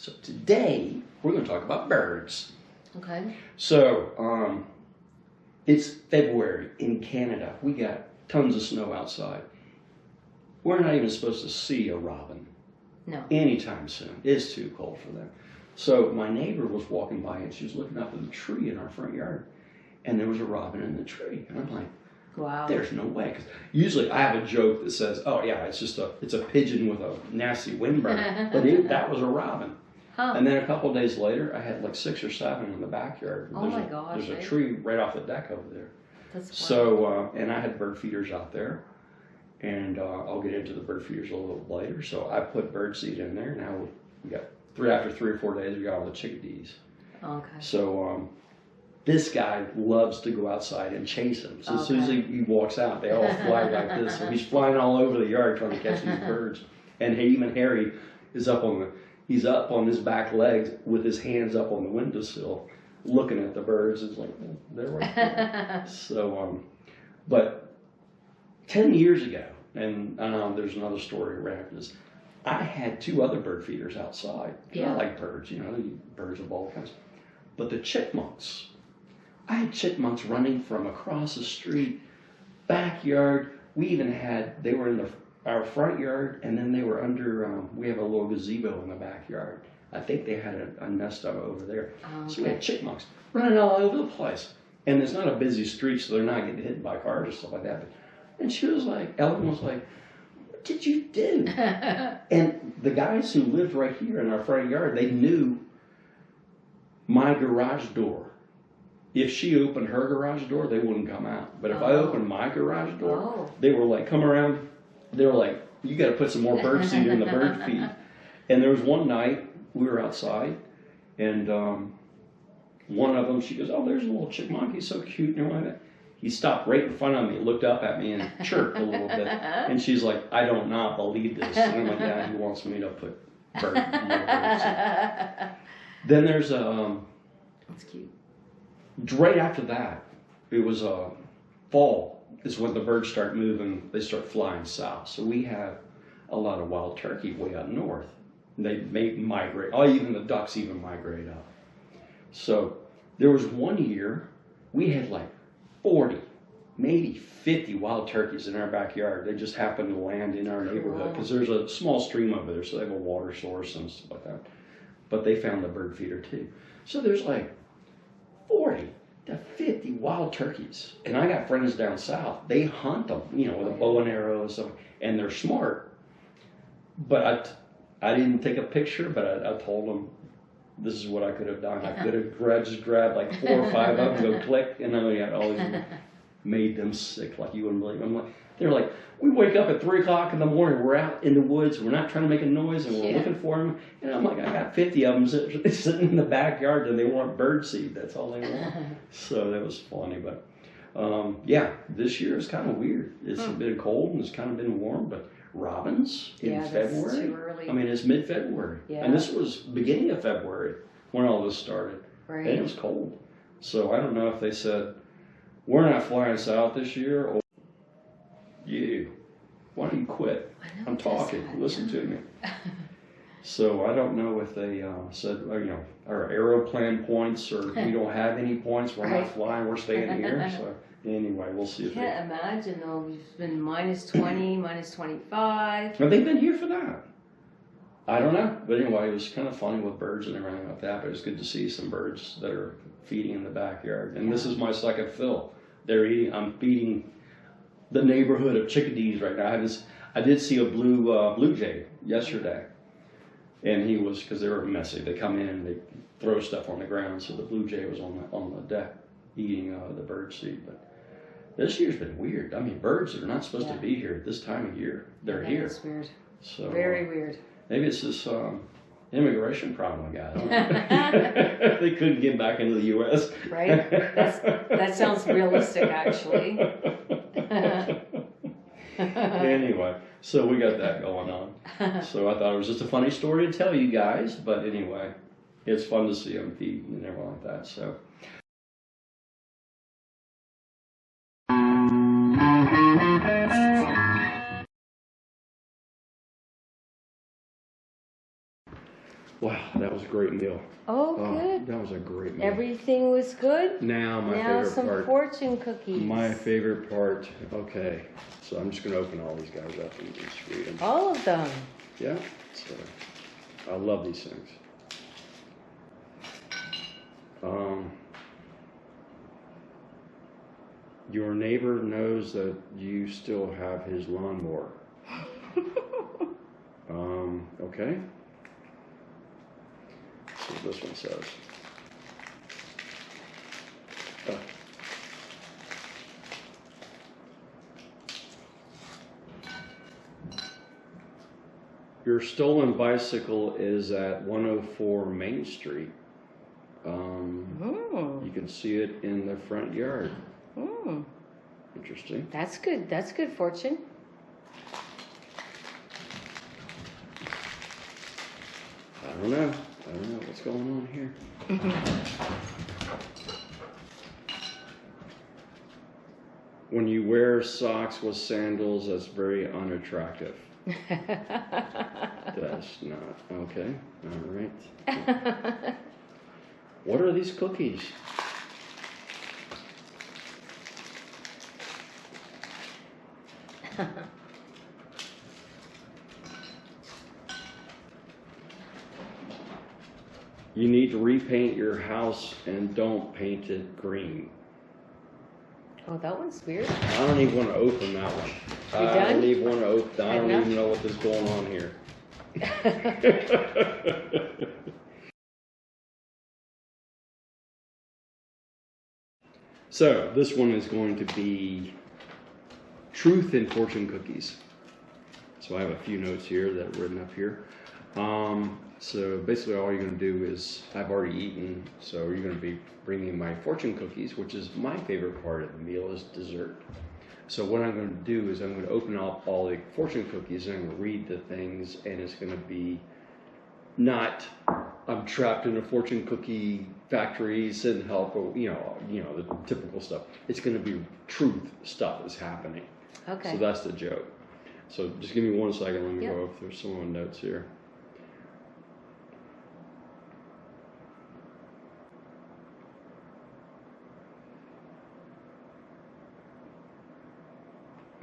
So today we're going to talk about birds. Okay. So it's February in Canada. We got tons of snow outside. We're not even supposed to see a robin. No. Anytime soon. It's too cold for them. So my neighbor was walking by and she was looking up at the tree in our front yard, and there was a robin in the tree. And I'm like, wow. There's no way. 'Cause usually I have a joke that says, oh yeah, it's a pigeon with a nasty windburn. But that was a robin. Huh. And then a couple of days later, I had like 6 or 7 in the backyard. Oh my gosh. There's a tree right off the deck over there. That's funny. So, and I had bird feeders out there. And I'll get into the bird feeders a little later. So I put bird seed in there. Now we got after 3 or 4 days, we got all the chickadees. Okay. So this guy loves to go outside and chase them. So as soon as he walks out, they all fly like this. So he's flying all over the yard trying to catch these birds. And even Harry is up on his back legs with his hands up on the windowsill, looking at the birds. It's like, oh, they're right there. So, but 10 years ago, and there's another story around this, I had 2 other bird feeders outside. Yeah. I like birds, birds of all kinds. But the chipmunks, I had chipmunks running from across the street, backyard. We even they were in our front yard, and then they were under, we have a little gazebo in the backyard. I think they had a nest of over there. Okay. So we had chipmunks running all over the place. And it's not a busy street, so they're not getting hit by cars or stuff like that. And she was like, Ellen was like, what did you do? And the guys who lived right here in our front yard, they knew my garage door. If she opened her garage door, they wouldn't come out. But if I opened my garage door, they were like, come around. They were like, you got to put some more bird seed in the bird feed. And there was one night, we were outside, and one of them, she goes, oh, there's a little chipmunk. He's so cute and everything. He stopped right in front of me, looked up at me, and chirped a little bit. And she's like, I don't not believe this. And I'm like, yeah, he wants me to put bird seed. Then there's that's cute. Right after that, it was fall is when the birds start moving. They start flying south. So we have a lot of wild turkey way up north. They may migrate. Oh, even the ducks even migrate up. So there was one year we had like 40, maybe 50 wild turkeys in our backyard. They just happened to land in our neighborhood because there's a small stream over there, so they have a water source and stuff like that. But they found the bird feeder too. So there's like 40 to 50 wild turkeys. And I got friends down south. They hunt them, with a bow and arrow and stuff. And they're smart. But I didn't take a picture, but I told them this is what I could have done. I could have just grabbed like 4 or 5 of them, go click, and then we got all these, made them sick like you wouldn't believe. I'm like, they're like, we wake up at 3 o'clock in the morning, we're out in the woods, we're not trying to make a noise, and we're looking for them. And I'm like, I got 50 of them sitting in the backyard, and they want bird seed. That's all they want. So that was funny. But yeah, this year is kind of weird. It's been cold and it's kind of been warm, but robins in February. Too early. I mean, it's mid-February. Yeah. And this was beginning of February when all this started. Right. And it was cold. So I don't know if they said, we're not flying south this year, or why don't you quit? I'm talking. Listen to me. So I don't know if they said, our aeroplan points, or we don't have any points, we're not flying, we're staying here. So anyway, we'll see. I can't imagine though. It's been -20, -25. Have they been here for that? I don't know. But anyway, it was kind of funny with birds and everything like that. But it's good to see some birds that are feeding in the backyard. And this is my second fill. I'm feeding the neighborhood of chickadees right now. I did see a blue jay yesterday. And he was, because they were messy. They come in and they throw stuff on the ground. So the blue jay was on the deck eating the bird seed. But this year's been weird. I mean, birds that are not supposed to be here at this time of year, they're here. That's weird. So very weird. Maybe it's this immigration problem we got. They couldn't get back into the U.S. Right? That sounds realistic, actually. Anyway, so we got that going on. So I thought it was just a funny story to tell you guys. But anyway, it's fun to see them feed and everything like that. So. Wow, that was a great meal. Oh, good. That was a great meal. Everything was good? Now my Now favorite some part. fortune cookies. My favorite part. Okay, so I'm just going to open all these guys up and just read them. All of them. Yeah, so I love these things. Your neighbor knows that you still have his lawnmower. Okay. That's what this one says. Oh. Your stolen bicycle is at 104 Main Street. You can see it in the front yard. Interesting. That's good. That's good fortune. I don't know. I don't know what's going on here. When you wear socks with sandals, that's very unattractive. That's not. Okay. All right. What are these cookies? You need to repaint your house and don't paint it green. Oh, that one's weird. I don't even want to open that one. You're I done? don't even want to open. I don't Enough? even know what is going on here. So this one is going to be truth in fortune cookies. So I have a few notes here that are written up here. So basically all you're going to do is, I've already eaten, so you're going to be bringing my fortune cookies, which is my favorite part of the meal, is dessert. So what I'm going to do is I'm going to open up all the fortune cookies and I'm going to read the things, and it's going to be not, I'm trapped in a fortune cookie factory, send help, or, you know, the typical stuff. It's going to be truth stuff is happening. Okay. So that's the joke. So just give me 1 second. Let me Yep. go through some of the notes here.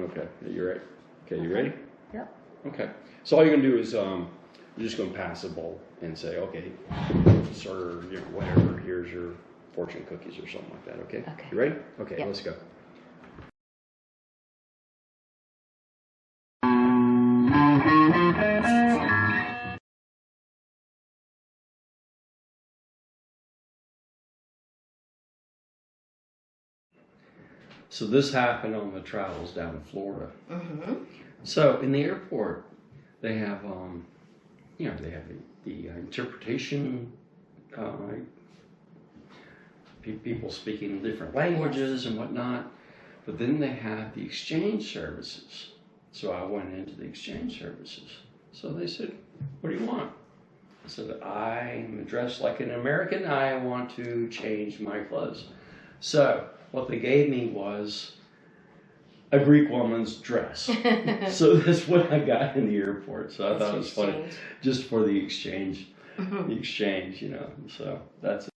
Okay, you're right. Okay, you ready? Yep. Okay. So all you're gonna do is you're just gonna pass a bowl and say, okay, sir, whatever. Here's your fortune cookies or something like that. Okay. Okay. You ready? Okay. Yep. Let's go. So this happened on the travels down in Florida. So in the airport, they have, they have the interpretation, people speaking different languages and whatnot. But then they have the exchange services. So I went into the exchange services. So they said, "What do you want?" I said, "I'm dressed like an American. I want to change my clothes." So what they gave me was a Greek woman's dress. So that's what I got in the airport. So I thought it was funny, just for the exchange, So that's it.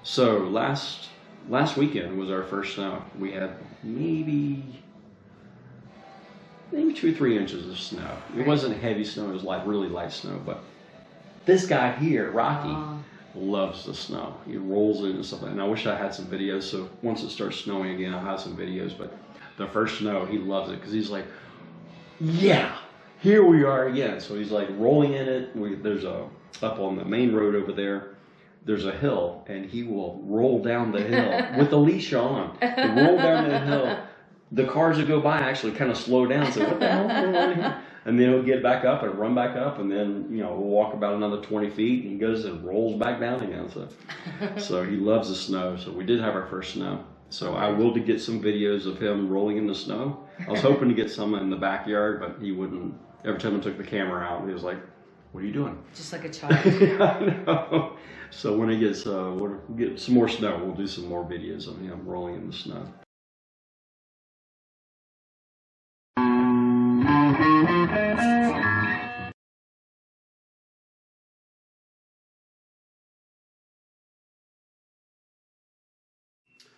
So last weekend was our first snow. We had maybe 2 or 3 inches of snow. It wasn't heavy snow, it was like really light snow, but this guy here, Rocky, loves the snow. He rolls in and stuff like that. And I wish I had some videos, so once it starts snowing again, I'll have some videos, but the first snow, he loves it, because he's like, yeah, here we are again. So he's like rolling in it. There's up on the main road over there, there's a hill, and he will roll down the hill with the leash on. He'll roll down the hill. The cars that go by actually kind of slow down and say, "What the hell's going on here?" And then he'll get back up and run back up, and then we'll walk about another 20 feet, and he goes and rolls back down again. So he loves the snow. So we did have our first snow. So I will get some videos of him rolling in the snow. I was hoping to get some in the backyard, but he wouldn't. Every time I took the camera out, he was like, What are you doing? Just like a child. I know. So when it gets, we'll get some more snow, we'll do some more videos of him rolling in the snow.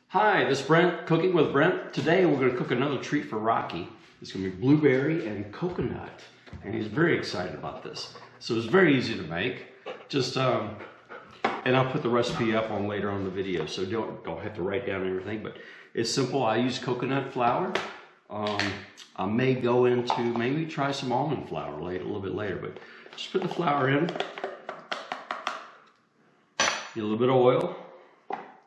Hi, this is Brent, Cooking with Brent. Today we're going to cook another treat for Rocky. It's going to be blueberry and coconut, and he's very excited about this. So it's very easy to make. Just, and I'll put the recipe up on later on the video, so don't have to write down everything, but it's simple. I use coconut flour. I may go into, maybe try some almond flour later, a little bit later, but just put the flour in. Get a little bit of oil.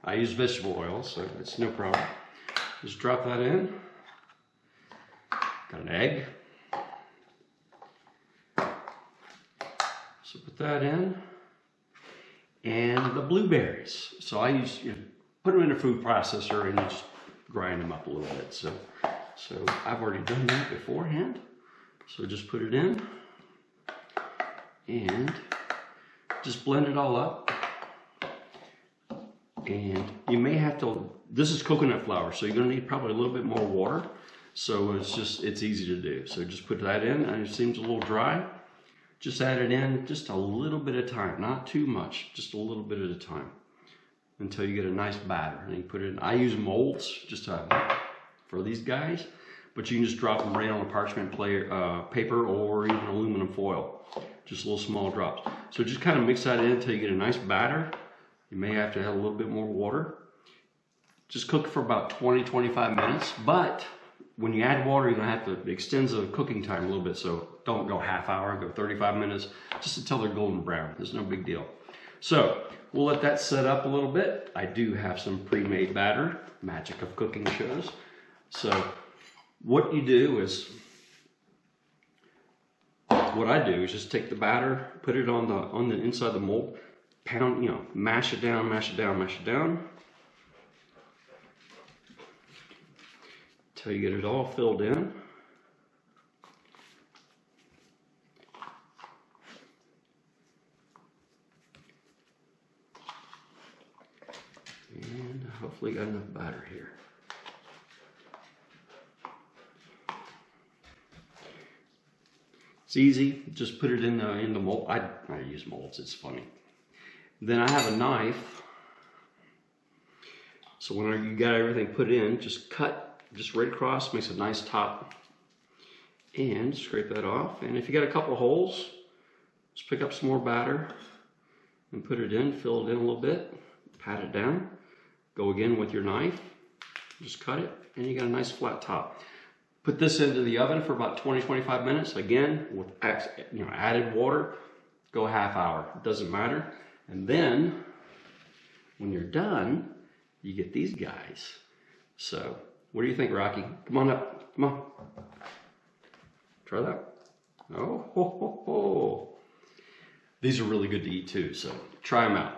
I use vegetable oil, so it's no problem. Just drop that in. Got an egg. So put that in. And the blueberries. So I use, put them in a food processor and just grind them up a little bit. So I've already done that beforehand. So just put it in and just blend it all up. And you may have to, this is coconut flour, so you're going to need probably a little bit more water. So it's easy to do. So just put that in, and it seems a little dry. Just add it in just a little bit at a time, not too much, just a little bit at a time until you get a nice batter. And you put it in, I use molds just for these guys, but you can just drop them right on a parchment paper or even aluminum foil, just little small drops. So just kind of mix that in until you get a nice batter. You may have to add a little bit more water. Just cook for about 20-25 minutes, but when you add water, you're gonna have to extend the cooking time a little bit, so don't go half hour, go 35 minutes, just until they're golden brown. There's no big deal. So we'll let that set up a little bit. I do have some pre-made batter, magic of cooking shows. So what you do is, what I do is just take the batter, put it on the inside of the mold, pound, mash it down, mash it down, mash it down, until you get it all filled in. And hopefully got enough batter here. It's easy, just put it in the mold. I use molds, it's funny. Then I have a knife. So when you got everything put in, just cut just right across, makes a nice top. And scrape that off. And if you got a couple holes, just pick up some more batter and put it in, fill it in a little bit, pat it down. Go again with your knife, just cut it, and you got a nice flat top. Put this into the oven for about 20-25 minutes. Again, with added water, go a half hour, it doesn't matter. And then, when you're done, you get these guys. So, what do you think, Rocky? Come on up, come on. Try that. Oh, ho, ho, ho. These are really good to eat too, so try them out.